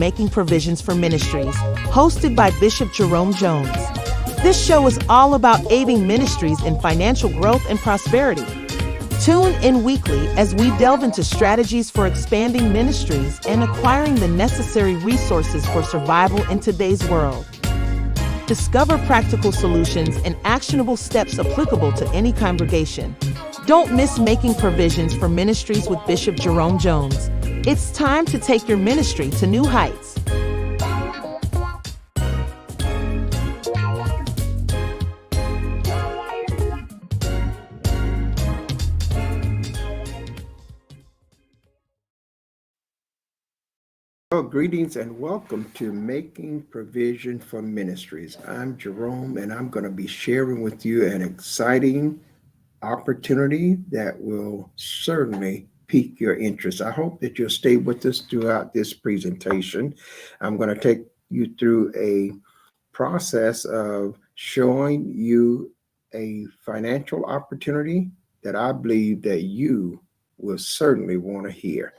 Making Provisions for Ministries, hosted by Bishop Jerome Jones. This show is all about aiding ministries in financial growth and prosperity. Tune in weekly as we delve into strategies for expanding ministries and acquiring the necessary resources for survival in today's world. Discover practical solutions and actionable steps applicable to any congregation. Don't miss Making Provisions for Ministries with Bishop Jerome Jones. It's time to take your ministry to new heights. Well, greetings and welcome to Making Provision for Ministries. I'm Jerome, and I'm going to be sharing with you an exciting opportunity that will certainly pique your interest. I hope that you'll stay with us throughout this presentation. I'm going to take you through a process of showing you a financial opportunity that I believe that you will certainly want to hear.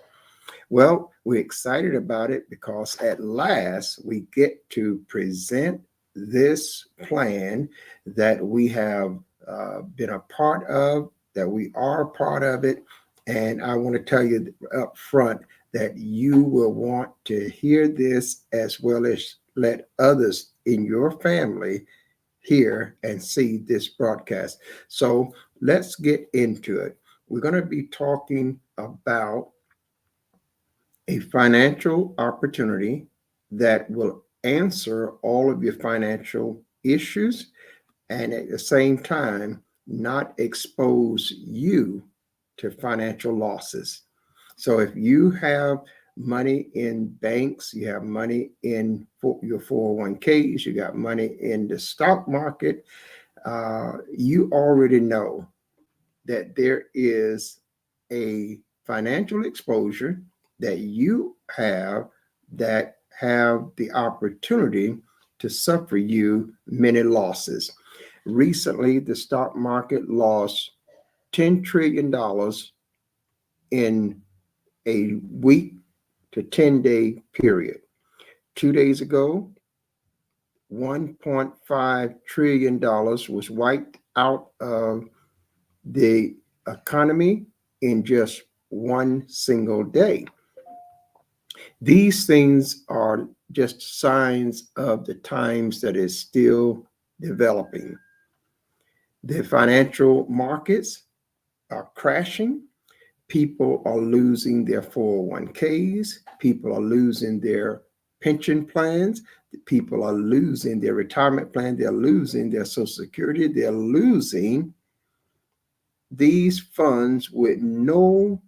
Well, we're excited about it because at last we get to present this plan that we have been a part of, that we are a part of it. And I want to tell you up front that you will want to hear this as well as let others in your family hear and see this broadcast. So let's get into it. We're going to be talking about a financial opportunity that will answer all of your financial issues and at the same time not expose you to financial losses. So if you have money in banks, you have money in your 401ks, you got money in the stock market, you already know that there is a financial exposure that you have that have the opportunity to suffer you many losses. Recently, the stock market lost $10 trillion in a week to 10-day period. 2 days ago, $1.5 trillion was wiped out of the economy in just one single day. These things are just signs of the times that is still developing. The financial markets are crashing. People are losing their 401ks. People are losing their pension plans. People are losing their retirement plan. They're losing their Social Security. They're losing these funds with no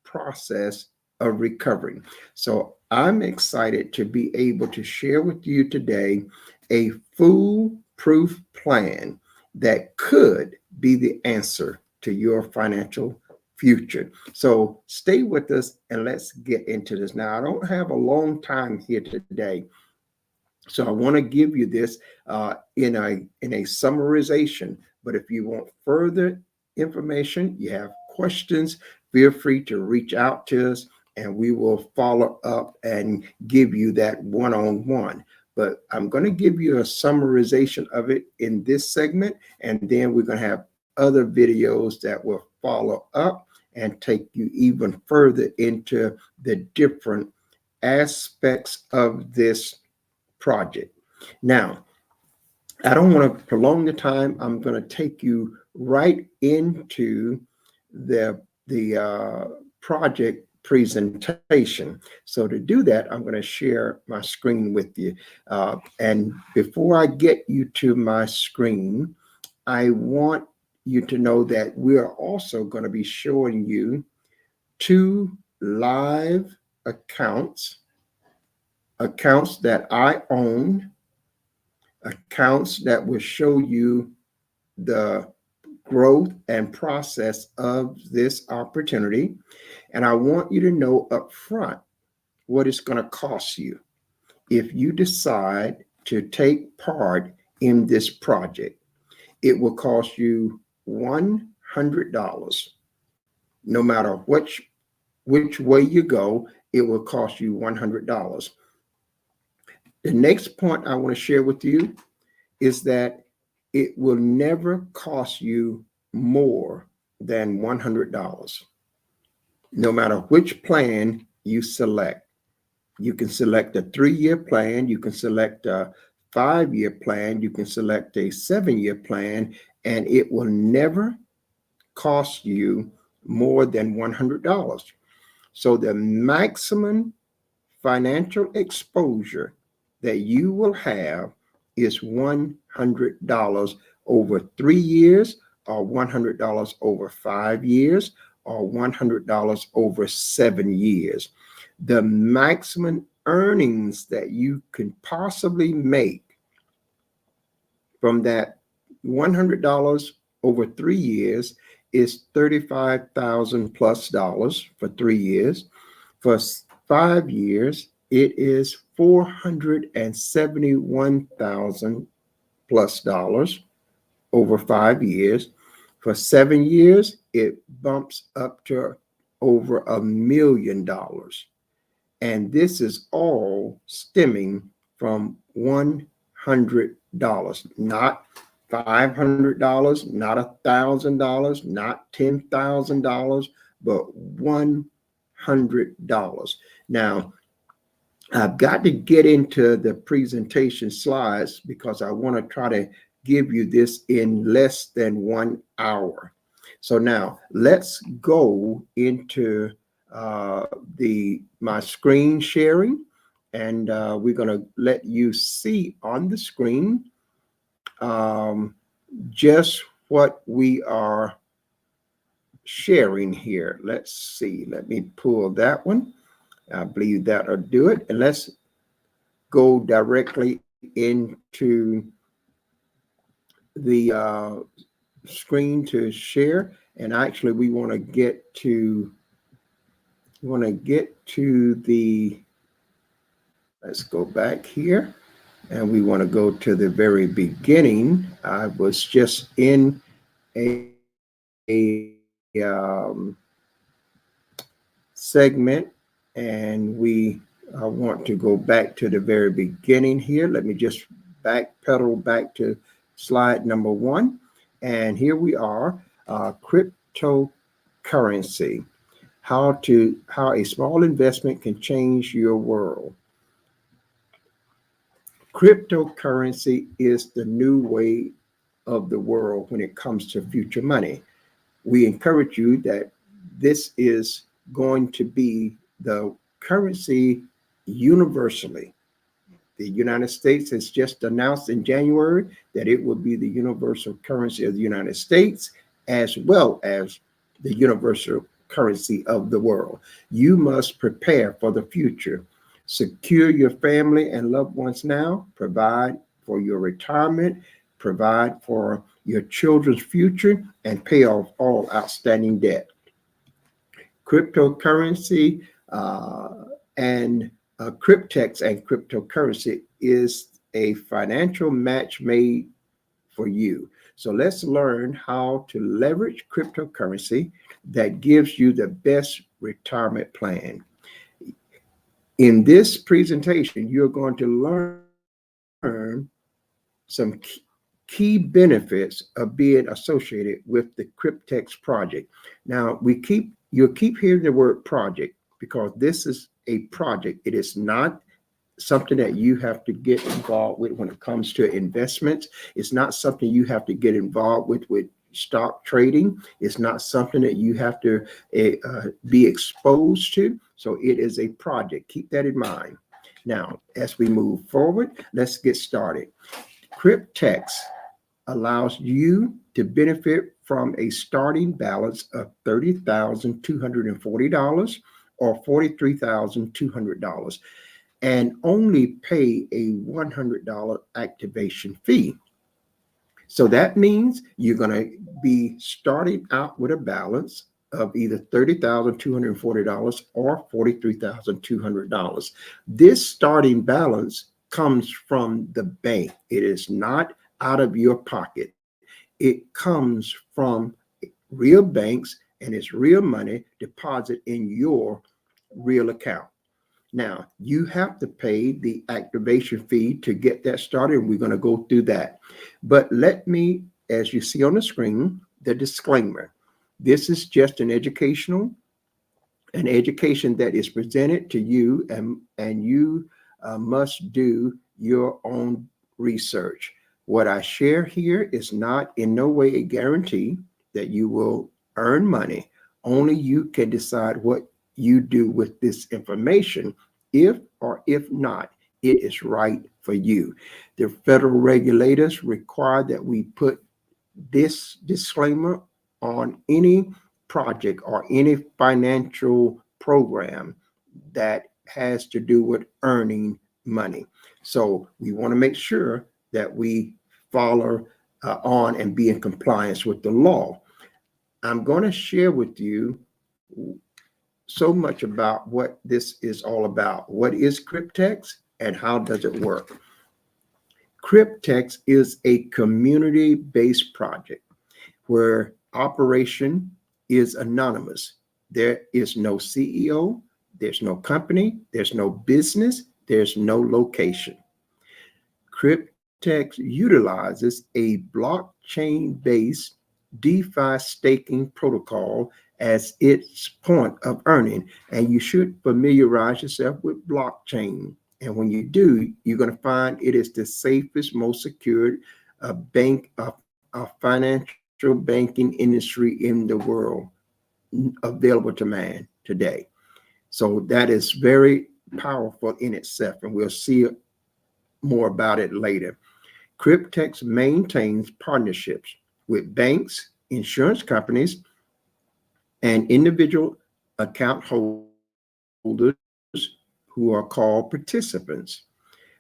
process of recovering. So I'm excited to be able to share with you today a foolproof plan that could be the answer to your financial future. So stay with us and let's get into this. Now, I don't have a long time here today, so I want to give you this in a summarization. But if you want further information, you have questions, feel free to reach out to us and we will follow up and give you that one-on-one. But I'm going to give you a summarization of it in this segment, and then we're going to have other videos that will follow up and take you even further into the different aspects of this project. Now, I don't want to prolong the time. I'm going to take you right into the project presentation. So to do that, I'm going to share my screen with you. And before I get you to my screen, I want you to know that we are also going to be showing you 2 live accounts that I own, accounts that will show you the growth and process of this opportunity. And I want you to know up front what it's going to cost you if you decide to take part in this project. It will cost you $100. No matter which way you go, it will cost you $100. The next point I want to share with you is that it will never cost you more than $100, no matter which plan you select. You can select a 3-year plan, you can select a 5-year plan, you can select a 7-year plan, and it will never cost you more than $100. So the maximum financial exposure that you will have is $100 over 3 years, or $100 over 5 years, or $100 over 7 years. The maximum earnings that you can possibly make from that $100 over 3 years is $35,000 plus dollars for 3 years. For 5 years, it is $471,000 plus dollars over 5 years. For 7 years, it bumps up to over $1 million. And this is all stemming from $100, not $500, not $1,000, not $10,000, but $100. Now, I've got to get into the presentation slides because I want to try to give you this in less than 1 hour. So now let's go into my screen sharing, and we're going to let you see on the screen just what we are sharing here. Let's see. Let me pull that one. I believe that'll do it. And let's go directly into the screen to share. And actually, we want to get to the, let's go back here. And we want to go to the very beginning. I was just in a segment, and we want to go back to the very beginning here. Let me just backpedal back to slide number 1. And here we are, cryptocurrency, how a small investment can change your world. Cryptocurrency is the new way of the world when it comes to future money. We encourage you that this is going to be the currency universally. The United States has just announced in January that it will be the universal currency of the United States, as well as the universal currency of the world. You must prepare for the future. Secure your family and loved ones now. Provide for your retirement. Provide for your children's future, and pay off all outstanding debt. Cryptocurrency and Cryptex and cryptocurrency is a financial match made for you. So let's learn how to leverage cryptocurrency that gives you the best retirement plan. In this presentation, you're going to learn some key benefits of being associated with the Cryptex project. Now, you'll keep hearing the word project because this is a project. It is not something that you have to get involved with when it comes to investments. It's not something you have to get involved with stock trading. It's not something that you have to be exposed to. So it is a project. Keep that in mind. Now, as we move forward, let's get started. Cryptex allows you to benefit from a starting balance of $30,240 or $43,200 and only pay a $100 activation fee. So that means you're going to be starting out with a balance of either $30,240 or $43,200. This starting balance comes from the bank. It is not out of your pocket. It comes from real banks, and it's real money deposited in your real account. Now, you have to pay the activation fee to get that started. We're going to go through that. But let me, as you see on the screen, the disclaimer. This is just an education that is presented to you, and you must do your own research. What I share here is not in no way a guarantee that you will earn money. Only you can decide what you do with this information, if or if not, it is right for you. The federal regulators require that we put this disclaimer on any project or any financial program that has to do with earning money. So we want to make sure that we follow on and be in compliance with the law. I'm going to share with you so much about what this is all about. What is Cryptex and how does it work? Cryptex is a community-based project where operation is anonymous. There is no CEO, there's no company, there's no business, there's no location. Cryptex utilizes a blockchain-based DeFi staking protocol as its point of earning. And you should familiarize yourself with blockchain. And when you do, you're going to find it is the safest, most secure financial banking industry in the world available to man today. So that is very powerful in itself, and we'll see more about it later. Cryptex maintains partnerships with banks, insurance companies, and individual account holders who are called participants,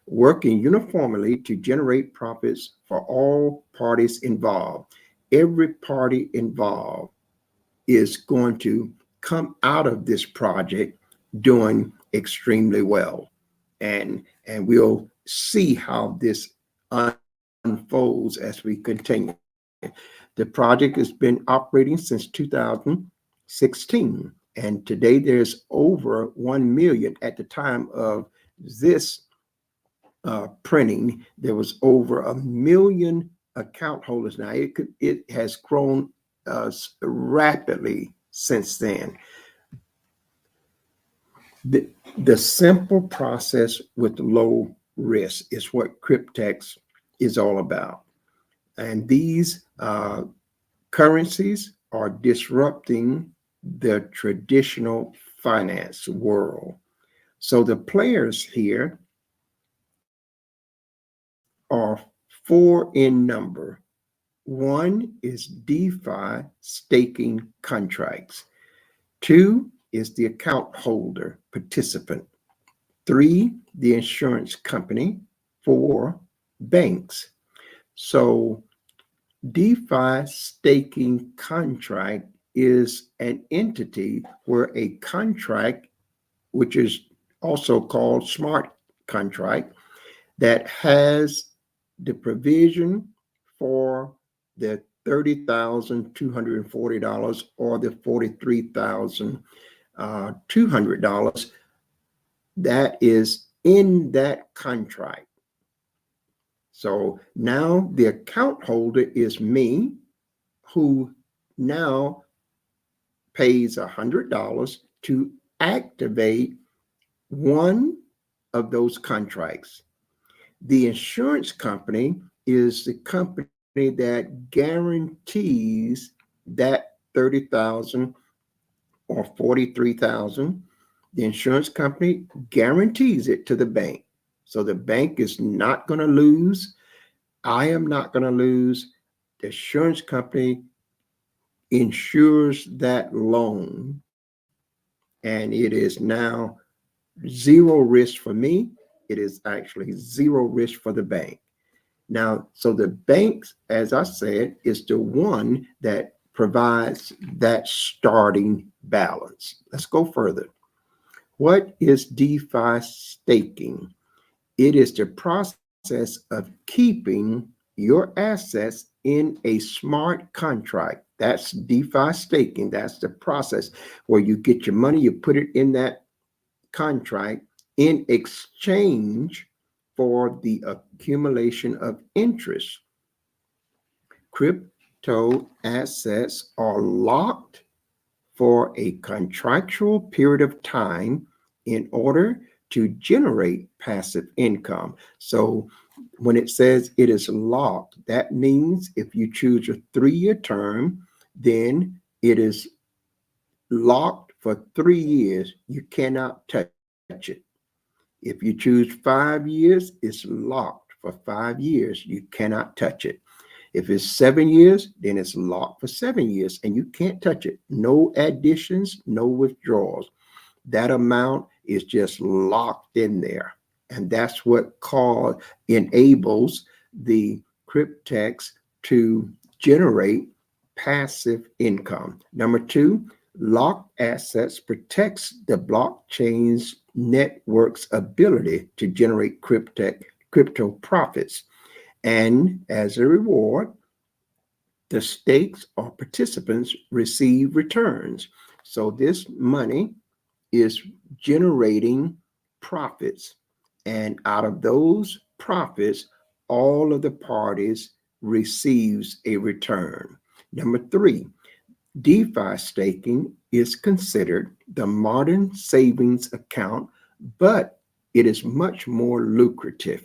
working uniformly to generate profits for all parties involved. Every party involved is going to come out of this project doing extremely well. And we'll see how this unfolds as we continue. The project has been operating since 2016, and today there's over 1 million. At the time of this printing, there was over 1 million account holders. Now it has grown rapidly since then. The simple process with low risk is what Cryptex is all about. And these currencies are disrupting the traditional finance world. So the players here are 4 in number. 1 is DeFi staking contracts. 2 is the account holder participant. 3, the insurance company. 4, banks. So DeFi staking contract is an entity where a contract, which is also called smart contract, that has the provision for the $30,240 or the $43,200 that is in that contract. So now the account holder is me, who now pays $100 to activate one of those contracts. The insurance company is the company that guarantees that $30,000 or $43,000. The insurance company guarantees it to the bank. So the bank is not going to lose. I am not going to lose. The insurance company insures that loan, and it is now zero risk for me. It is actually zero risk for the bank. Now, so the banks, as I said, is the one that provides that starting balance. Let's go further. What is DeFi staking? It is the process of keeping your assets in a smart contract. That's DeFi staking. That's the process where you get your money, you put it in that contract, in exchange for the accumulation of interest. Crypto assets are locked for a contractual period of time in order to generate passive income. So when it says it is locked, that means if you choose a 3-year term, then it is locked for 3 years. You cannot touch it. If you choose 5 years, it's locked for 5 years. You cannot touch it. If it's 7 years, then it's locked for 7 years and you can't touch it. No additions, no withdrawals. That amount is just locked in there. And that's what enables the cryptex to generate passive income. Number two, locked assets protects the blockchain's network's ability to generate crypto profits. And as a reward, the stakes or participants receive returns. So this money is generating profits. And out of those profits, all of the parties receives a return. Number three, DeFi staking is considered the modern savings account, but it is much more lucrative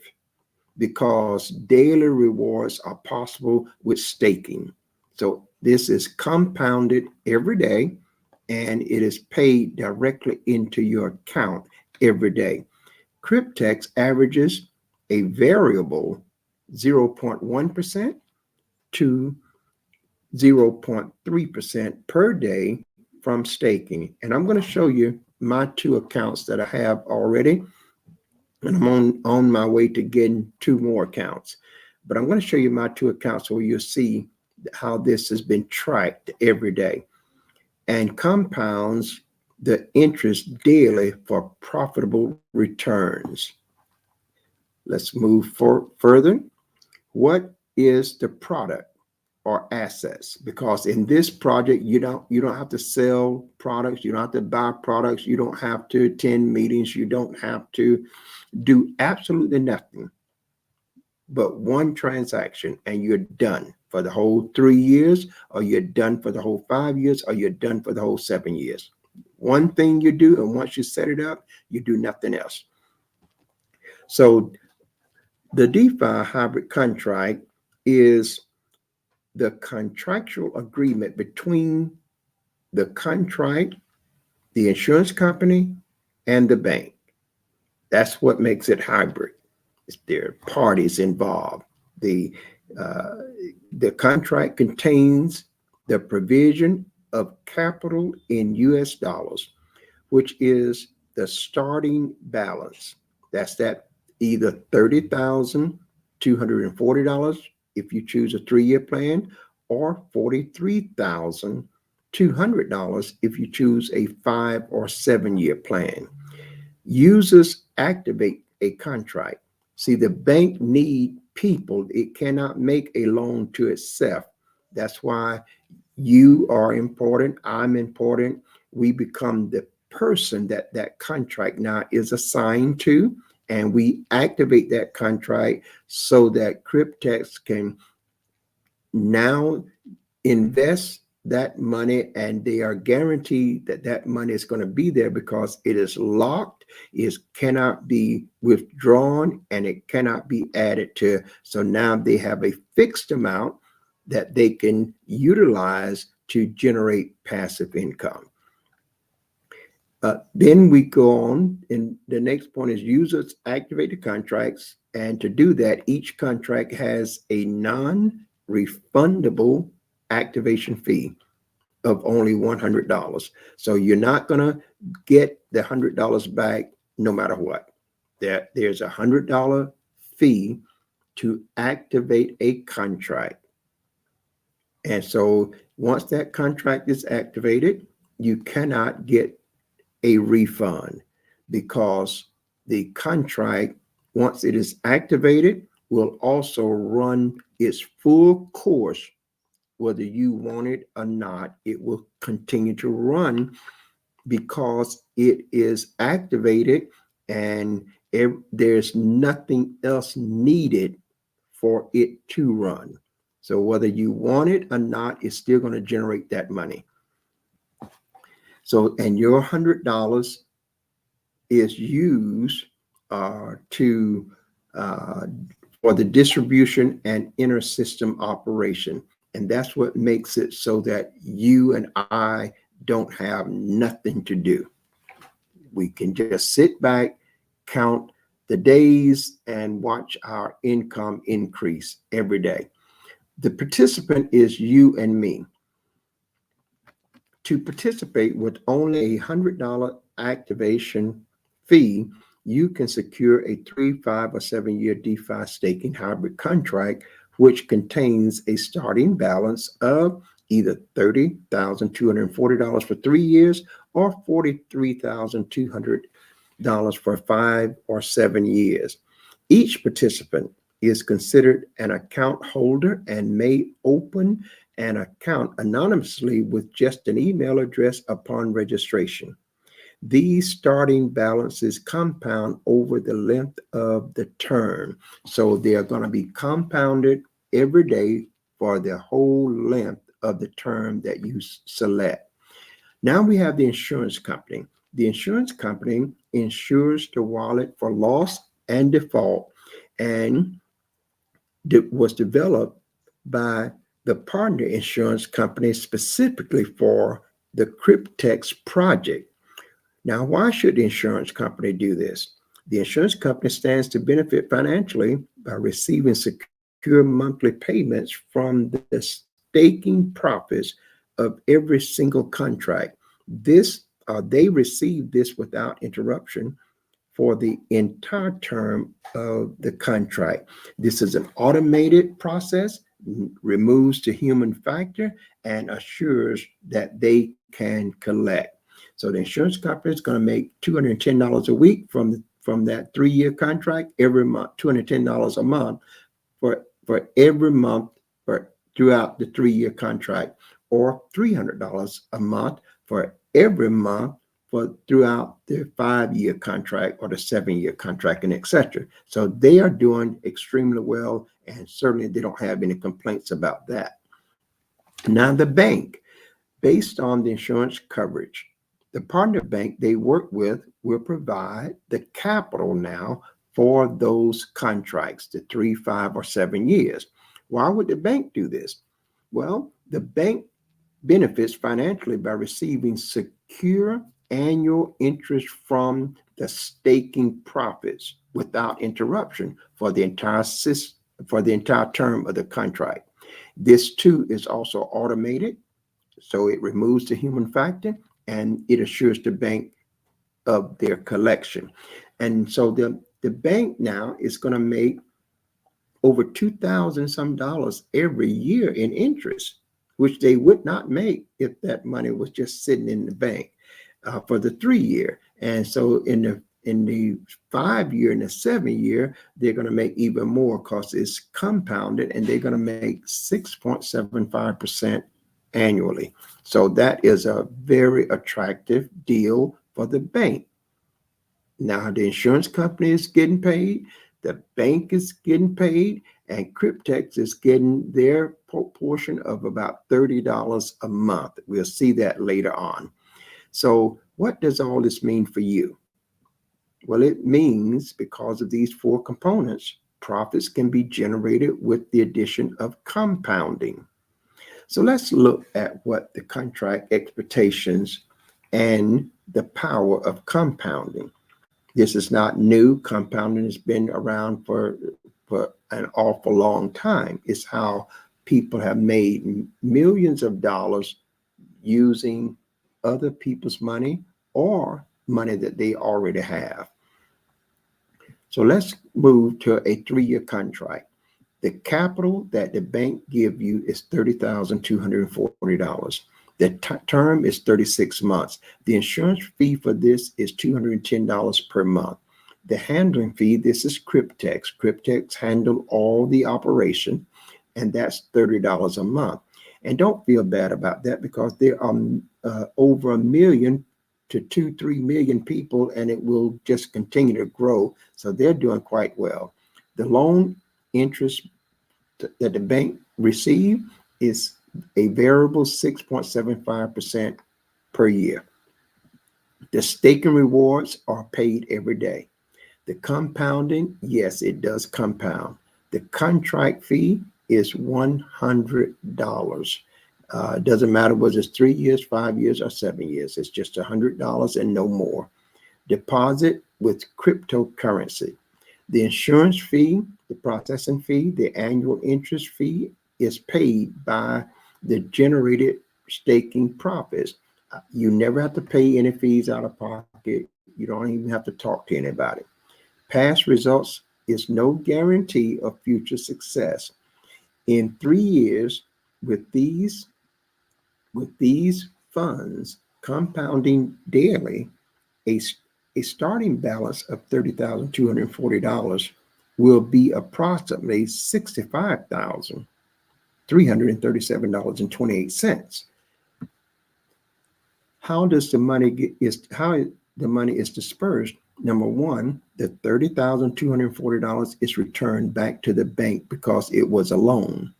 because daily rewards are possible with staking. So this is compounded every day and it is paid directly into your account every day. Cryptex averages a variable 0.1% to 0.3% per day from staking. And I'm going to show you my 2 accounts that I have already. And I'm on my way to getting 2 more accounts. But I'm going to show you my 2 accounts where you'll see how this has been tracked every day and compounds the interest daily for profitable returns. Let's move further. What is the product or assets? Because in this project, you don't have to sell products, you don't have to buy products, you don't have to attend meetings, you don't have to do absolutely nothing but one transaction and you're done for the whole 3 years, or you're done for the whole 5 years, or you're done for the whole 7 years. One thing you do, and once you set it up, you do nothing else. So the DeFi hybrid contract is the contractual agreement between the contract, the insurance company, and the bank. That's what makes it hybrid. There are parties involved. The contract contains the provision of capital in US dollars, which is the starting balance. That's that either $30,240 if you choose a 3-year plan, or $43,200 if you choose a 5 or 7-year plan. Users activate a contract. See, the bank need people. It cannot make a loan to itself. That's why you are important. I'm important. We become the person that that contract now is assigned to, and we activate that contract so that Cryptex can now invest that money, and they are guaranteed that that money is going to be there because it is locked, it cannot be withdrawn, and it cannot be added to. So now they have a fixed amount that they can utilize to generate passive income. Then we go on, and the next point is users activate the contracts. And to do that, each contract has a non-refundable activation fee of only $100. So you're not going to get the $100 back no matter what. There's a $100 fee to activate a contract. And so once that contract is activated, you cannot get a refund, because the contract, once it is activated, will also run its full course. Whether you want it or not, it will continue to run because it is activated and there's nothing else needed for it to run. So whether you want it or not, it's still going to generate that money. So, and your $100 is used to for the distribution and inter system operation. And that's what makes it so that you and I don't have nothing to do. We can just sit back, count the days, and watch our income increase every day. The participant is you and me. To participate with only a $100 activation fee, you can secure a 3, 5, or 7-year DeFi staking hybrid contract, which contains a starting balance of either $30,240 for 3 years or $43,200 for 5 or 7 years. Each participant is considered an account holder and may open an account anonymously with just an email address upon registration. These starting balances compound over the length of the term. So they are going to be compounded every day for the whole length of the term that you select. Now we have the insurance company. The insurance company insures the wallet for loss and default, and it was developed by the partner insurance company specifically for the Cryptex project. Now, why should the insurance company do this? The insurance company stands to benefit financially by receiving secure monthly payments from the staking profits of every single contract. They receive this without interruption for the entire term of the contract. This is an automated process, removes the human factor, and assures that they can collect. So the insurance company is going to make $210 a week from that 3-year contract every month, $210 a month for every month throughout the 3-year contract, or $300 a month for every month throughout the 5-year contract or the 7-year contract, and etc. So they are doing extremely well, and certainly they don't have any complaints about that. Now the bank, based on the insurance coverage, the partner bank they work with will provide the capital now for those contracts, the 3, 5, or 7 years. Why would the bank do this? Well, the bank benefits financially by receiving secure annual interest from the staking profits without interruption for the entire term of the contract. This too is also automated, so it removes the human factor and it assures the bank of their collection. And so the bank now is going to make over $2,000 some every year in interest, which they would not make if that money was just sitting in the bank for the 3-year. And so in the 5-year and the 7-year, they're going to make even more because it's compounded, and they're going to make 6.75% annually. So that is a very attractive deal for the bank. Now the insurance company is getting paid, the bank is getting paid, and Cryptex is getting their portion of about $30 a month. We'll see that later on. So what does all this mean for you? Well, it means because of these 4 components, profits can be generated with the addition of compounding. So let's look at what the contract expectations and the power of compounding. This is not new. Compounding has been around for an awful long time. It's how people have made millions of dollars using other people's money or money that they already have. So let's move to a 3-year contract. The capital that the bank give you is $30,240. The term is 36 months. The insurance fee for this is $210 per month. The handling fee, this is Cryptex. Cryptex handle all the operation, and that's $30 a month. And don't feel bad about that, because there are over 1 million to 2-3 million people, and it will just continue to grow. So they're doing quite well. The loan interest that the bank receive is a variable 6.75% per year. The staking rewards are paid every day. The compounding, yes, it does compound. The contract fee is $100. It doesn't matter whether it's 3 years, 5 years, or 7 years. It's just $100 and no more. Deposit with cryptocurrency. The insurance fee, the processing fee, the annual interest fee is paid by the generated staking profits. You never have to pay any fees out of pocket. You don't even have to talk to anybody. Past results is no guarantee of future success. In 3 years, with these funds compounding daily, a starting balance of $30,240 will be approximately $65,337.28. How the money is dispersed? Number one, the $30,240 is returned back to the bank because it was a loan.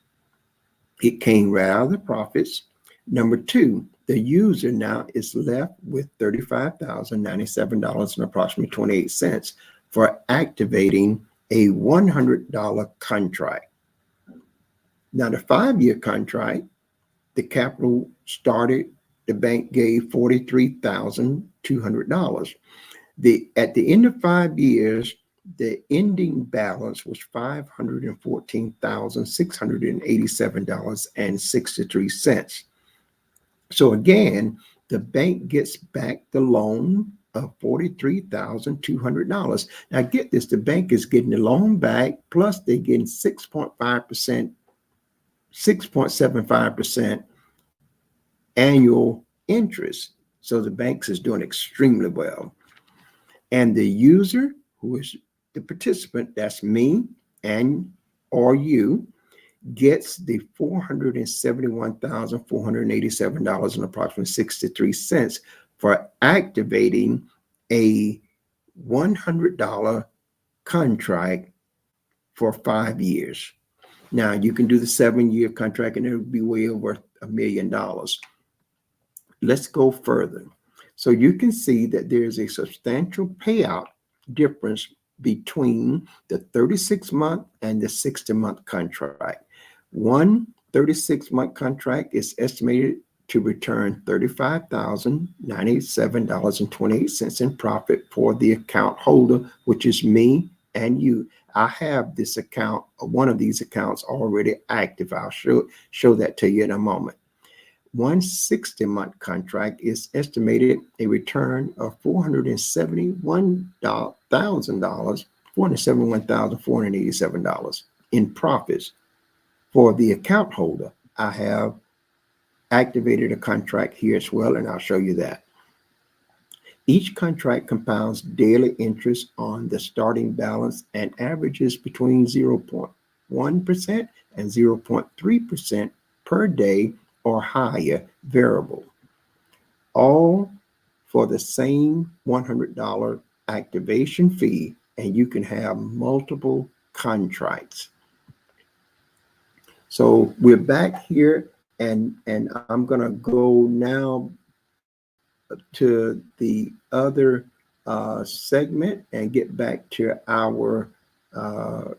It came right out of the profits. Number two, the user now is left with $35,097 and approximately 28 cents for activating a $100 contract. Now, the 5-year contract, the capital started, the bank gave $43,200. At the end of 5 years, the ending balance was $514,687.63. So again, the bank gets back the loan of $43,200. Now get this, the bank is getting the loan back, plus they're getting 6.75% annual interest. So the banks is doing extremely well. And the user, who is the participant, that's me and or you, gets the $471,487 and approximately 63 cents for activating a $100 contract for 5 years. Now you can do the 7-year contract and it would be way over $1 million. Let's go further. So you can see that there's a substantial payout difference between the 36-month and the 60-month contract. One 36-month contract is estimated to return $35,097.28 in profit for the account holder, which is me and you. I have this account, one of these accounts already active. I'll show that to you in a moment. One 60-month contract is estimated a return of $471,487 in profits for the account holder. I have activated a contract here as well, and I'll show you that. Each contract compounds daily interest on the starting balance and averages between 0.1% and 0.3% per day or higher variable, all for the same $100 activation fee, and you can have multiple contracts. So we're back here, and I'm going to go now to the other segment and get back to our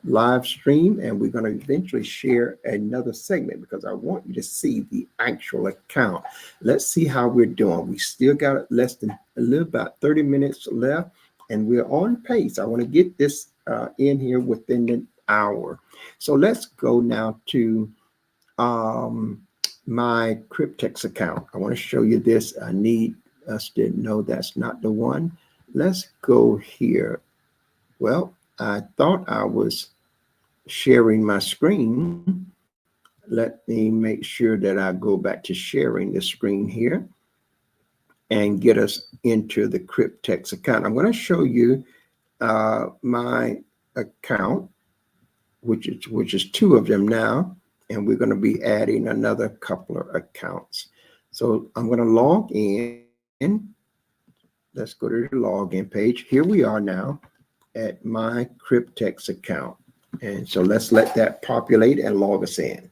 live stream, and we're going to eventually share another segment because I want you to see the actual account. Let's see how we're doing. We still got about 30 minutes left, and we're on pace. I want to get this in here within an hour. So let's go now to my Cryptex account. I want to show you this. I need us to know that's not the one. Let's go here. Well, I thought I was sharing my screen. Let me make sure that I go back to sharing the screen here and get us into the Cryptex account. I'm going to show you my account, which is 2 of them now, and we're going to be adding another couple of accounts. So I'm going to log in. let's go to the login page. Here we are now at my Cryptex account. And so let's let that populate and log us in.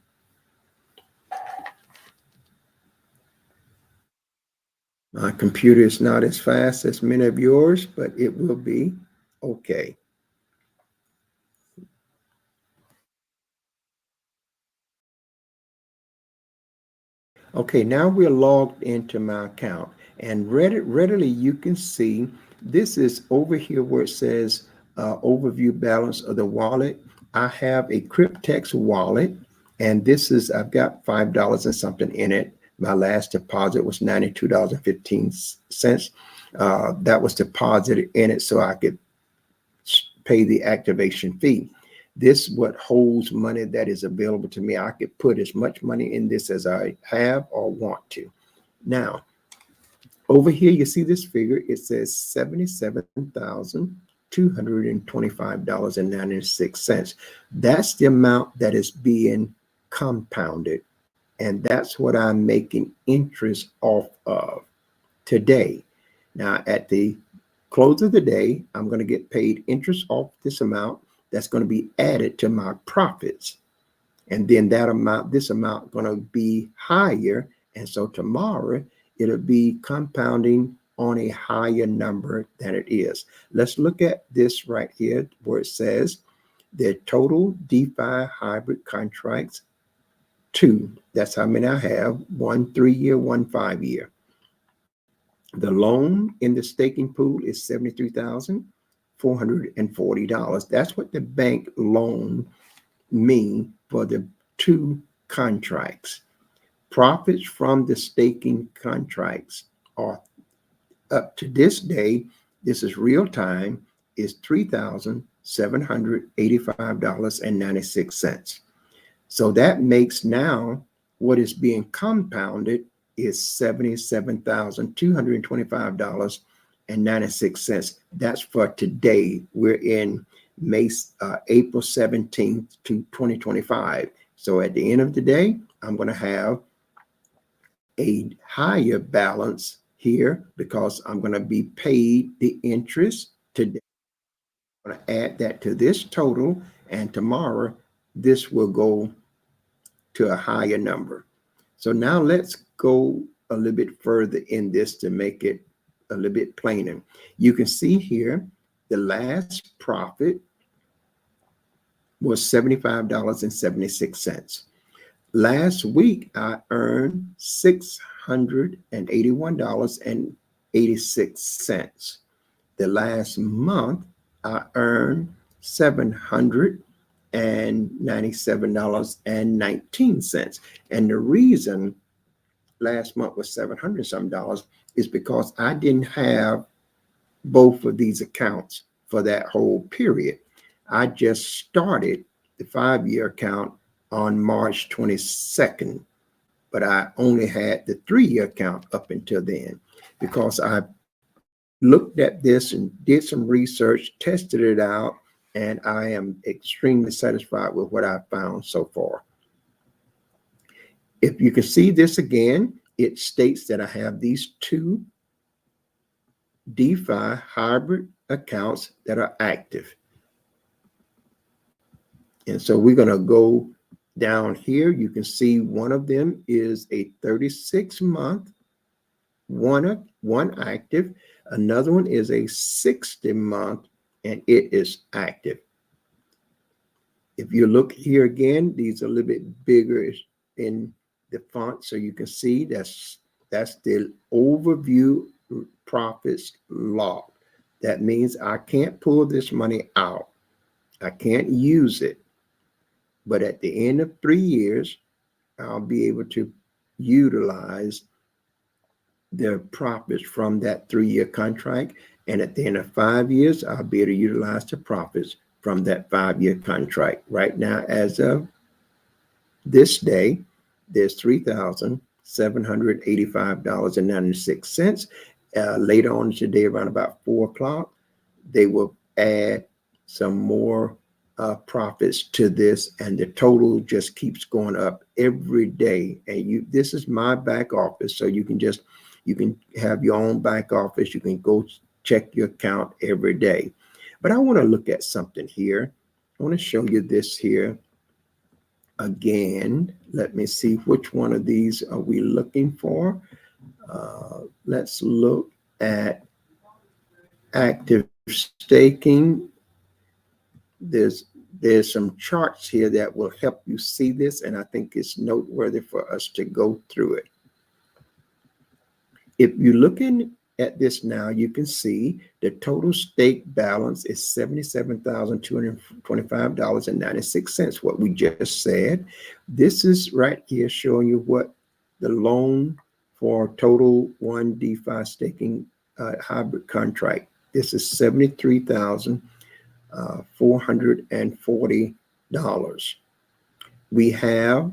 My computer is not as fast as many of yours, but it will be okay. Okay, now we're logged into my account, and readily you can see this is over here where it says overview balance of the wallet. I have a Cryptex wallet, and this is, I've got $5 and something in it. My last deposit was $92.15. That was deposited in it so I could pay the activation fee. This what holds money that is available to me. I could put as much money in this as I have or want to. Now, over here, you see this figure. It says $77,225.96. That's the amount that is being compounded. And that's what I'm making interest off of today. Now, at the close of the day, I'm going to get paid interest off this amount. That's going to be added to my profits. And then that amount, this amount going to be higher. And so tomorrow it'll be compounding on a higher number than it is. Let's look at this right here where it says the total DeFi hybrid contracts, 2. That's how many I have, 1 3-year, 1 5-year. The loan in the staking pool is $73,440. That's what the bank loan mean for the 2 contracts. Profits from the staking contracts are up to this day, this is real time, is $3,785.96. So that makes now what is being compounded is $77,225.96. That's for today. We're in April 17th to 2025. So at the end of the day, I'm going to have a higher balance here because I'm going to be paid the interest today. I'm going to add that to this total, and tomorrow this will go to a higher number. So now let's go a little bit further in this to make it a little bit plainer. You can see here the last profit was $75.76. Last week I earned $681.86. The last month I earned $797.19. And the reason last month was $700 some is because I didn't have both of these accounts for that whole period. I just started the 5-year account on March 22nd, but I only had the 3-year account up until then because I looked at this and did some research, tested it out, and I am extremely satisfied with what I found so far. If you can see this again, it states that I have these 2 DeFi hybrid accounts that are active. And so we're going to go down here. You can see one of them is a 36-month, one active. Another one is a 60-month, and it is active. If you look here again, these are a little bit bigger in the font, so you can see that's the overview profits log. That means I can't pull this money out. I can't use it. But at the end of 3 years, I'll be able to utilize the profits from that 3-year contract. And at the end of 5 years, I'll be able to utilize the profits from that 5-year contract. Right now, as of this day, there's $3,785.96. Later on today, around about 4 o'clock, they will add some more profits to this, and the total just keeps going up every day. And this is my back office, so you can just You can have your own back office. You can go check your account every day. But I want to look at something here. I want to show you this here again. Let me see, which one of these are we looking for? Let's look at active staking. There's some charts here that will help you see this, and I think it's noteworthy for us to go through it. If you're looking at this now, you can see the total stake balance is $77,225.96, what we just said. This is right here showing you what the loan for total one DeFi staking hybrid contract. This is $73,440. We have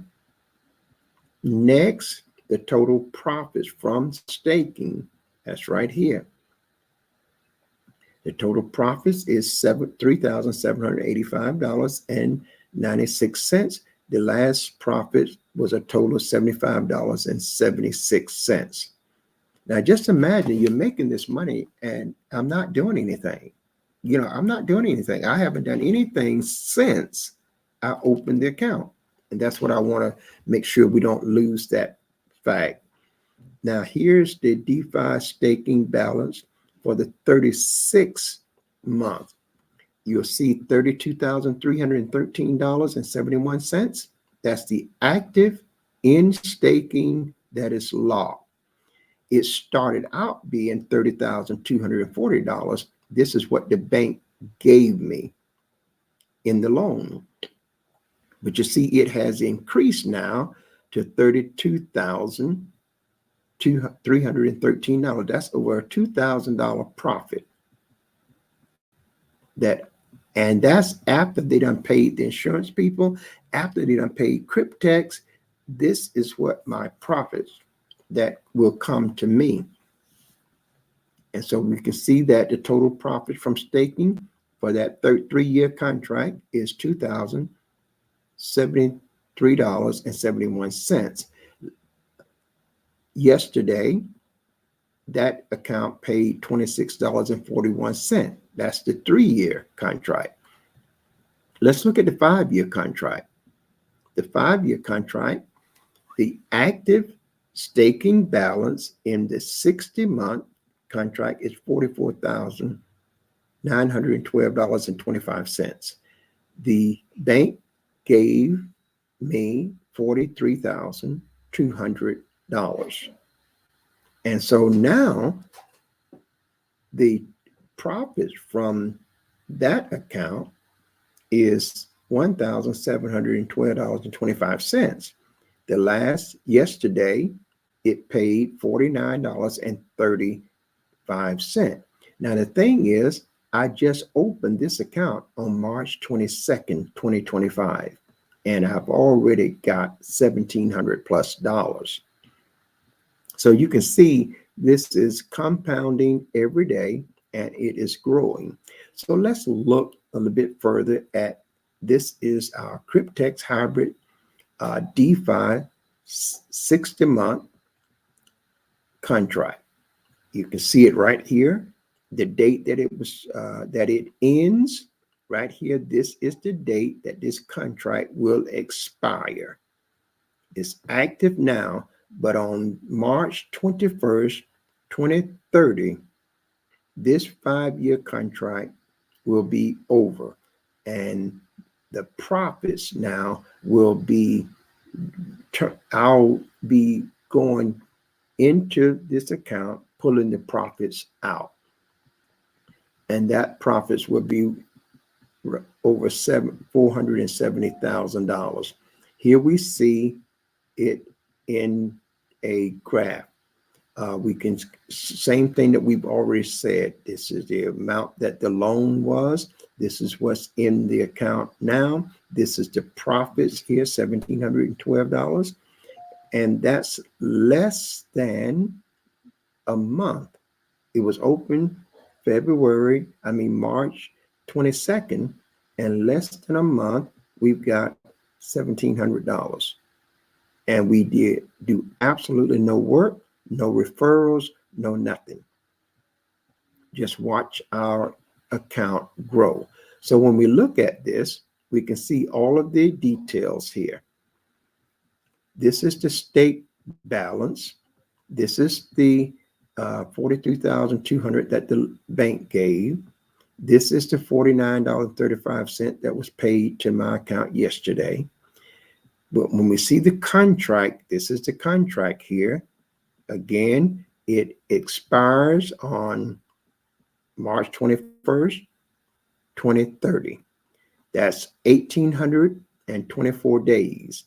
next the total profits from staking. That's right here. The total profits is $3,785.96. The last profit was a total of $75.76. Now, just imagine you're making this money and I'm not doing anything. I'm not doing anything. I haven't done anything since I opened the account. And that's what I want to make sure we don't lose that fact. Now, here's the DeFi staking balance for the 36th month. You'll see $32,313.71. That's the active in staking that is locked. It started out being $30,240. This is what the bank gave me in the loan. But you see, it has increased now to $32,313. That's over a $2,000 profit. And that's after they done paid the insurance people, after they done paid Cryptex. This is what my profits that will come to me. And so we can see that the total profit from staking for that 3-year contract is $2,073.71. Yesterday, that account paid $26.41. That's the 3-year contract. Let's look at the 5-year contract. The 5-year contract, the active staking balance in the 60-month contract is $44,912.25. The bank gave me $43,200. And so now the profits from that account is $1,712.25. Yesterday, it paid $49.35. Now, the thing is, I just opened this account on March 22nd, 2025, and I've already got $1,700 plus. So you can see this is compounding every day and it is growing. So let's look a little bit further at this. Is our Cryptex hybrid DeFi 60-month contract. You can see it right here. The date that it ends right here. This is the date that this contract will expire. It's active now, but on March 21st, 2030, this 5-year contract will be over, and the profits now will be, I'll be going into this account, pulling the profits out, and that profits will be over $470,000. Here we see it in a graph. We can, same thing that we've already said. This is the amount that the loan was. This is what's in the account now. This is the profits here, $1,712. And that's less than a month. It was open March 22nd, and less than a month, we've got $1,700. And we did do absolutely no work. No referrals, no nothing. Just watch our account grow. So when we look at this, we can see all of the details here. This is the state balance. This is the 43,200 that the bank gave. This is the $49.35 that was paid to my account yesterday. But when we see the contract, this is the contract here. Again, it expires on March 21st, 2030. That's 1,824 days.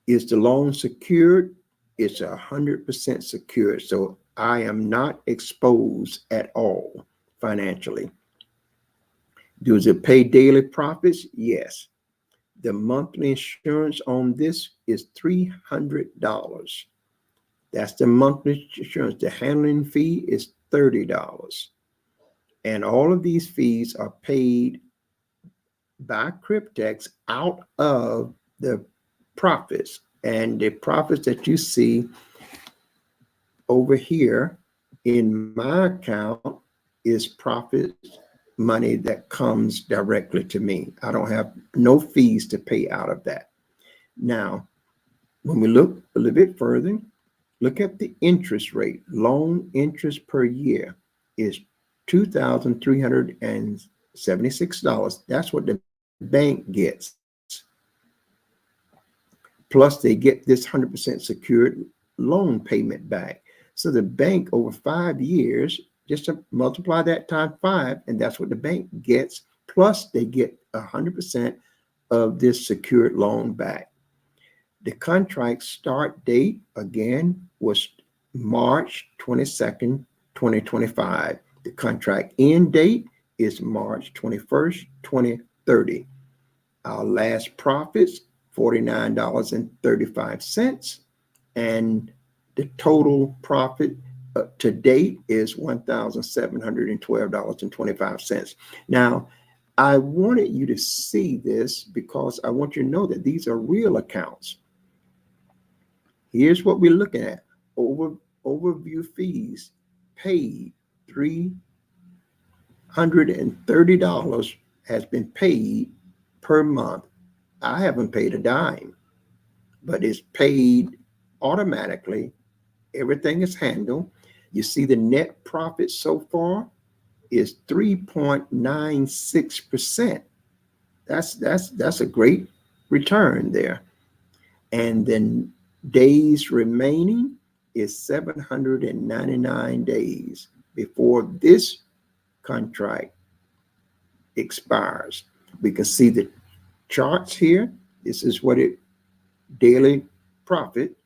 Is the loan secured? It's 100% secured. So I am not exposed at all financially. Does it pay daily profits? Yes. The monthly insurance on this is $300. That's the monthly insurance. The handling fee is $30. And all of these fees are paid by Cryptex out of the profits. And the profits that you see over here in my account is profit money that comes directly to me. I don't have no fees to pay out of that. Now, when we look a little bit further, look at the interest rate. Loan interest per year is $2,376. That's what the bank gets. Plus, they get this 100% secured loan payment back. So the bank over 5 years, just to multiply that times 5, and that's what the bank gets. Plus, they get 100% of this secured loan back. The contract start date, again, was March 22nd, 2025. The contract end date is March 21st, 2030. Our last profits, $49.35. And the total profit to date is $1,712.25. Now, I wanted you to see this because I want you to know that these are real accounts. Here's what we're looking at. Overview fees paid. $330 has been paid per month. I haven't paid a dime, but it's paid automatically. Everything is handled. You see the net profit so far is 3.96%. That's a great return there. And then days remaining is 799 days before this contract expires. We can see the charts here. This is what it daily profit,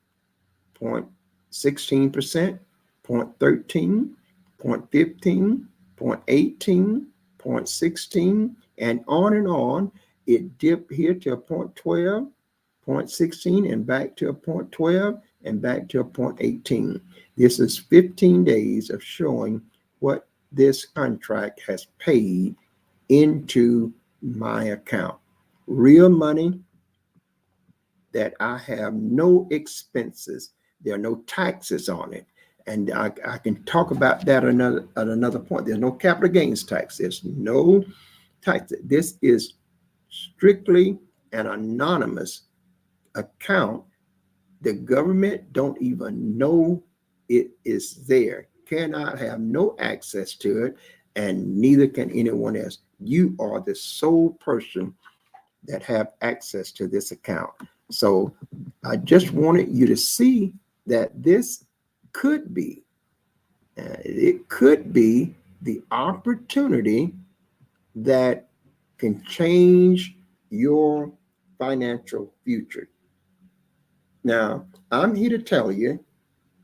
0.16%, 0.13, 0.15, 0.18, 0.16, and on. It dipped here to a 0.12, 0.16, and back to a 0.12, and back to a 0.18. This is 15 days of showing what this contract has paid into my account. Real money that I have no expenses. There are no taxes on it. And I can talk about that at another point. There's no capital gains tax. There's no tax. This is strictly an anonymous account. The government don't even know it is there. Cannot have no access to it, and neither can anyone else. You are the sole person that have access to this account. So I just wanted you to see that this could be, it could be the opportunity that can change your financial future. Now, I'm here to tell you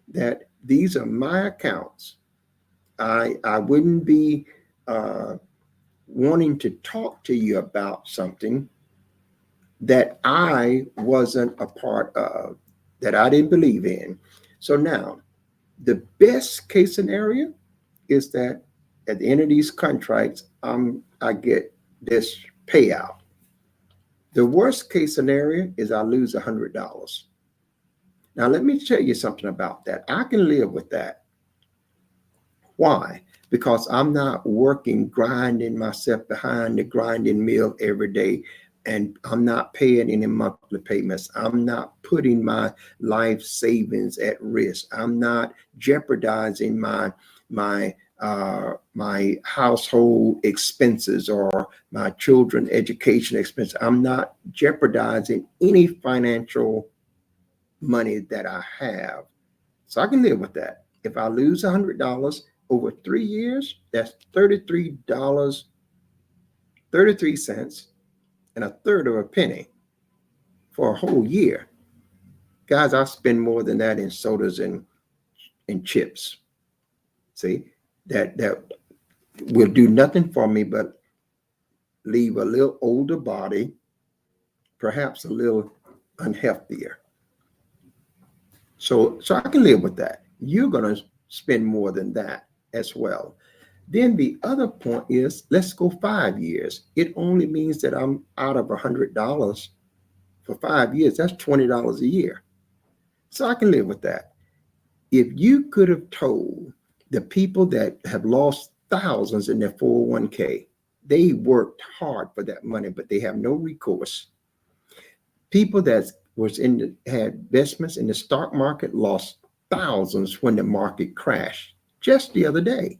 that these are my accounts. I wouldn't be wanting to talk to you about something that I wasn't a part of, that I didn't believe in. So now, the best case scenario is that at the end of these contracts, I get this payout. The worst case scenario is I lose $100. Now, let me tell you something about that. I can live with that. Why? Because I'm not working, grinding myself behind the grinding mill every day, and I'm not paying any monthly payments. I'm not putting my life savings at risk. I'm not jeopardizing my household expenses or my children education expenses. I'm not jeopardizing any financial money that I have. So I can live with that. If I lose $100 over 3 years, that's $33, 33 cents, and a third of a penny for a whole year. Guys, I spend more than that in sodas and chips. See, that will do nothing for me but leave a little older body, perhaps a little unhealthier. So I can live with that. You're going to spend more than that as well. Then the other point is, let's go 5 years. It only means that I'm out of $100 for 5 years. That's $20 a year. So I can live with that. If you could have told the people that have lost thousands in their 401k, they worked hard for that money, but they have no recourse. People that had investments in the stock market lost thousands when the market crashed just the other day.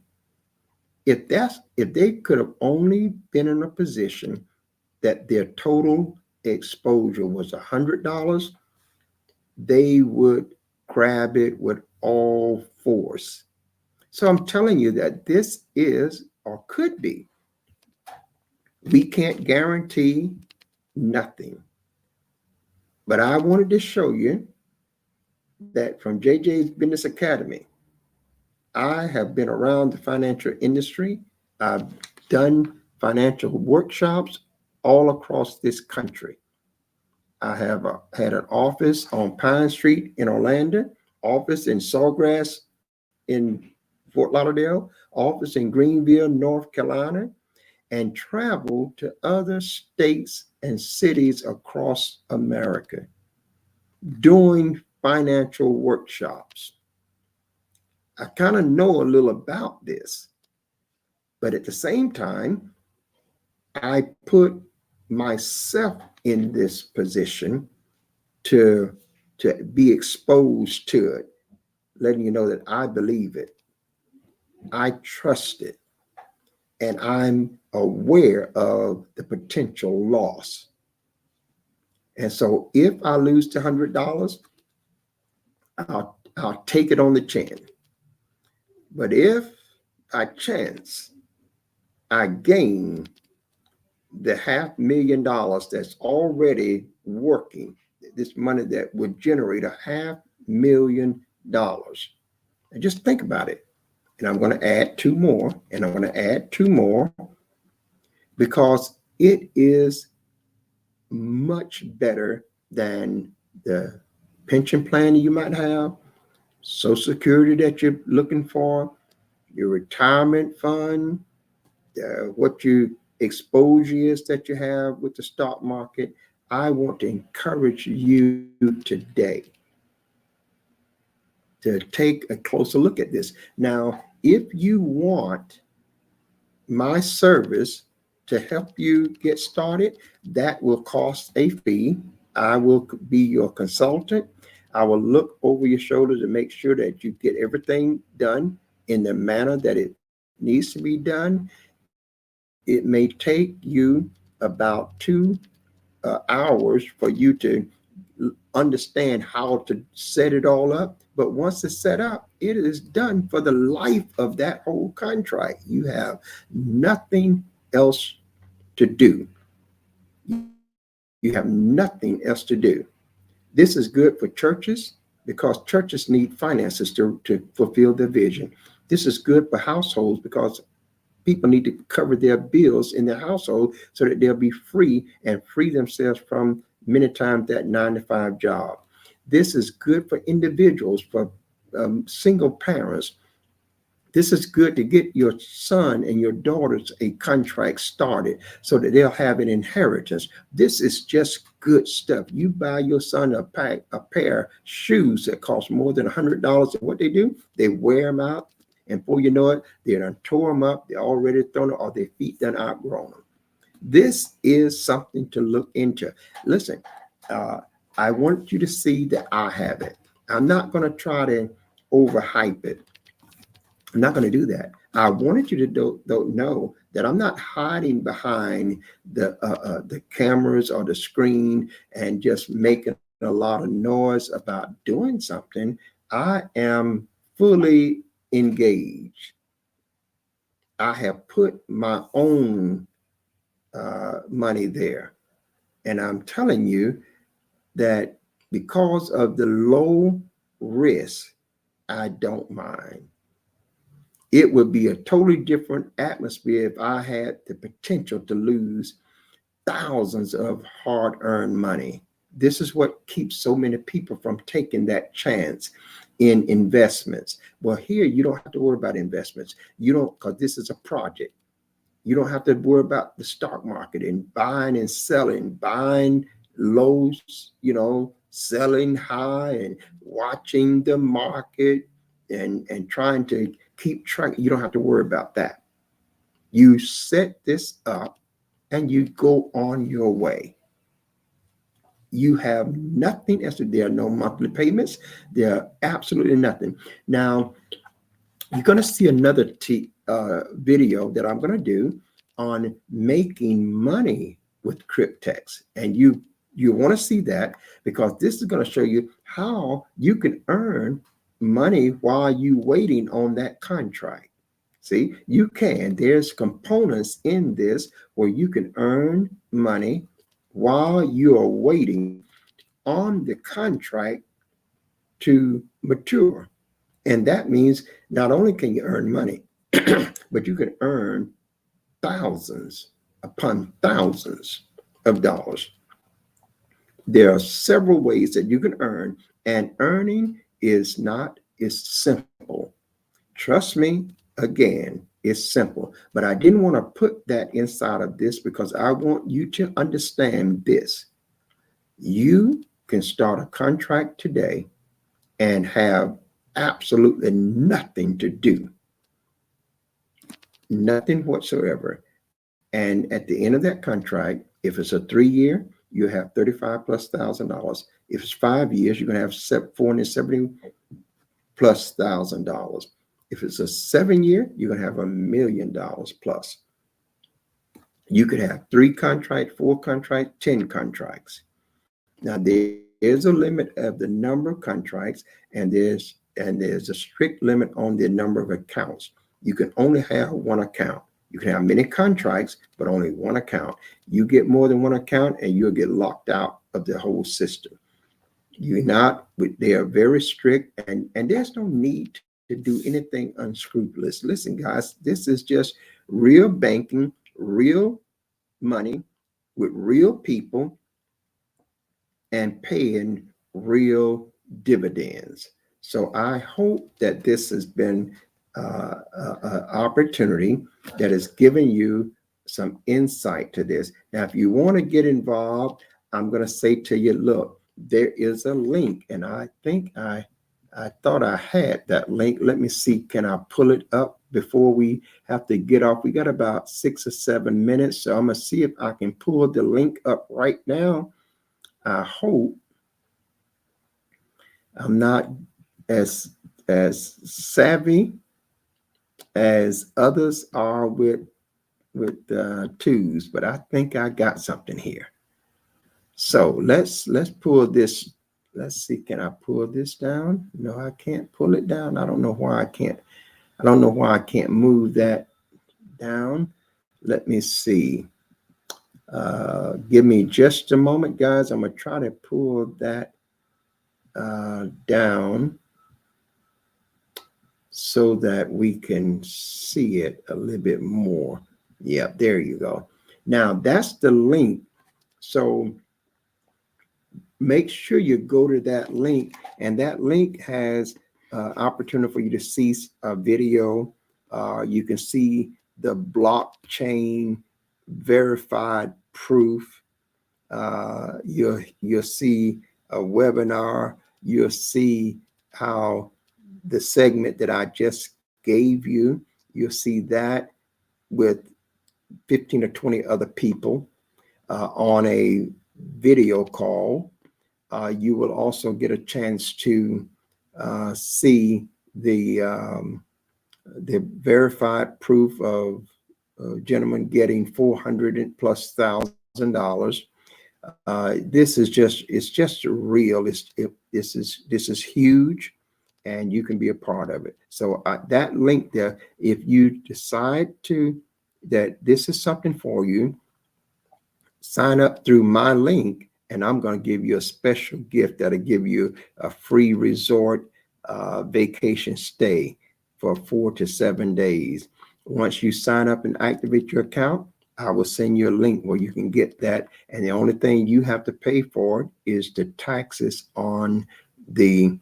If they could have only been in a position that their total exposure was $100, they would grab it with all force. So I'm telling you that this is or could be. We can't guarantee nothing. But I wanted to show you that from JJ's Business Academy, I have been around the financial industry. I've done financial workshops all across this country. I have had an office on Pine Street in Orlando, office in Sawgrass in Fort Lauderdale, office in Greenville, North Carolina, and traveled to other states and cities across America doing financial workshops. I kind of know a little about this, but at the same time, I put myself in this position to be exposed to it, letting you know that I believe it, I trust it, and I'm aware of the potential loss. And so if I lose to $100, I'll take it on the chin. But if by chance I gain the $500,000 that's already working, this money that would generate $500,000, and just think about it. And I'm going to add two more, and I'm going to add two more, because it is much better than the pension plan you might have, Social Security that you're looking for, your retirement fund, what your exposure is that you have with the stock market. I want to encourage you today to take a closer look at this. Now, if you want my service to help you get started, that will cost a fee. I will be your consultant. I will look over your shoulder to make sure that you get everything done in the manner that it needs to be done. It may take you about 2 hours for you to understand how to set it all up. But once it's set up, it is done for the life of that whole contract. You have nothing else to do. You have nothing else to do. This is good for churches because churches need finances to fulfill their vision. This is good for households because people need to cover their bills in their household so that they'll be free and free themselves from many times that 9-to-5 job. This is good for individuals, for single parents. This is good to get your son and your daughters a contract started so that they'll have an inheritance. This is just good stuff. You buy your son a pair of shoes that cost more than $100, and what they do, they wear them out, and before you know it, they done tore them up. They're already thrown up, or their feet done outgrown them. This is something to look into. Listen, I want you to see that I have it. I'm not going to try to overhype it. I'm not going to do that. I wanted you to know that I'm not hiding behind the cameras or the screen and just making a lot of noise about doing something. I am fully engaged. I have put my own money there. And I'm telling you that because of the low risk, I don't mind. It would be a totally different atmosphere if I had the potential to lose thousands of hard-earned money. This is what keeps so many people from taking that chance in investments. Well, here you don't have to worry about investments. You don't, because this is a project. You don't have to worry about the stock market and buying and selling, buying lows, selling high, and watching the market and trying to keep track. You don't have to worry about that. You set this up and you go on your way. You have nothing else. There are no monthly payments. There are absolutely nothing. Now, you're going to see another video that I'm going to do on making money with Cryptex. And you want to see that, because this is going to show you how you can earn money while you waiting on that contract. See, you can. There's components in this where you can earn money while you are waiting on the contract to mature. And that means not only can you earn money, but you can earn thousands upon thousands of dollars. There are several ways that you can earn, and earning is simple. Trust me, again, it's simple. But I didn't want to put that inside of this because I want you to understand this. You can start a contract today and have absolutely nothing to do. Nothing whatsoever. And at the end of that contract, if it's a 3-year, you have $35,000+. If it's 5 years, you're going to have $470,000+. If it's a 7-year, you're going to have $1 million+. You could have 3 contracts, 4 contracts, 10 contracts. Now there is a limit of the number of contracts, and there's a strict limit on the number of accounts. You can only have one account. You can have many contracts, but only one account. You get more than one account and you'll get locked out of the whole system. They are very strict, and there's no need to do anything unscrupulous. Listen, guys, this is just real banking, real money with real people and paying real dividends. So I hope that this has been an opportunity that has given you some insight to this. Now, if you want to get involved, I'm going to say to you, look, there is a link, and I think I thought I had that link. Let me see, can I pull it up before we have to get off? We got about 6 or 7 minutes, so I'm going to see if I can pull the link up right now. I hope I'm not as savvy as others are with twos, but I think I got something here. So let's pull this. Let's see, can I pull this down? No, I can't pull it down. I don't know why I can't. I don't know why I can't move that down. Let me see. Give me just a moment, guys. I'm gonna try to pull that down so that we can see it a little bit more. Yeah, there you go. Now that's the link. So make sure you go to that link, and that link has opportunity for you to see a video. You can see the blockchain verified proof. You'll see a webinar. You'll see how the segment that I just gave you, you'll see that with 15 or 20 other people on a video call. You will also get a chance to see the verified proof of a gentleman getting $400,000+. This is just real. This is huge, and you can be a part of it. So that link there, if you decide that this is something for you, sign up through my link, and I'm going to give you a special gift that'll give you a free resort vacation stay for 4 to 7 days. Once you sign up and activate your account, I will send you a link where you can get that. And the only thing you have to pay for is the taxes on the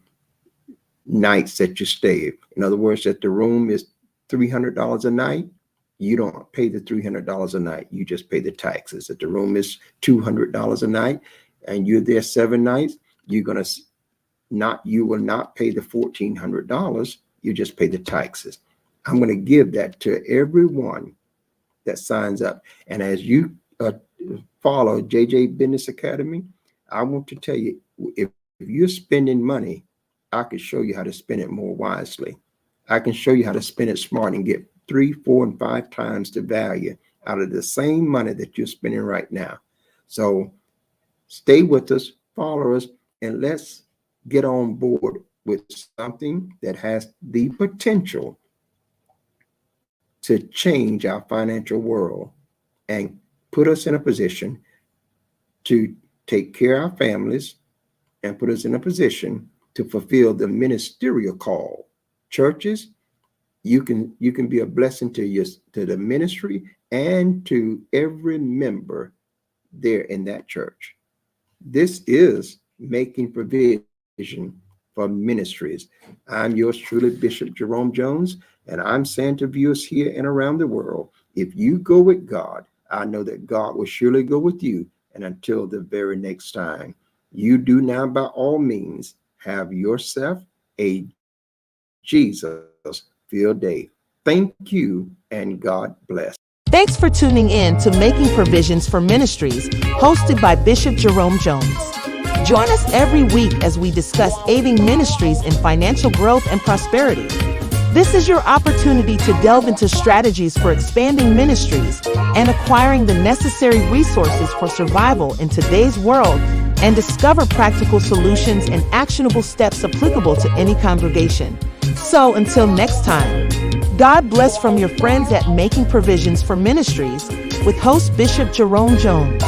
nights that you stay. In other words, if the room is $300 a night, you don't pay the $300 a night. You just pay the taxes. If the room is $200 a night and you're there 7 nights, you will not pay the $1,400. You just pay the taxes. I'm going to give that to everyone that signs up. And as you follow JJBusiness Academy, I want to tell you, if you're spending money, I can show you how to spend it more wisely. I can show you how to spend it smart and get 3, 4, and 5 times the value out of the same money that you're spending right now. So stay with us, follow us, and let's get on board with something that has the potential to change our financial world and put us in a position to take care of our families and put us in a position to fulfill the ministerial call. Churches, you can be a blessing to the ministry and to every member there in that church. This is making provision for ministries. I'm yours truly, Bishop Jerome Jones, and I'm saying to viewers here and around the world, if you go with God, I know that God will surely go with you. And until the very next time, you do now by all means have yourself a Jesus-filled day. Thank you, and God bless. Thanks for tuning in to Making Provisions for Ministries, hosted by Bishop Jerome Jones. Join us every week as we discuss aiding ministries in financial growth and prosperity. This is your opportunity to delve into strategies for expanding ministries and acquiring the necessary resources for survival in today's world, and discover practical solutions and actionable steps applicable to any congregation. So until next time, God bless from your friends at Making Provisions for Ministries with host Bishop Jerome Jones.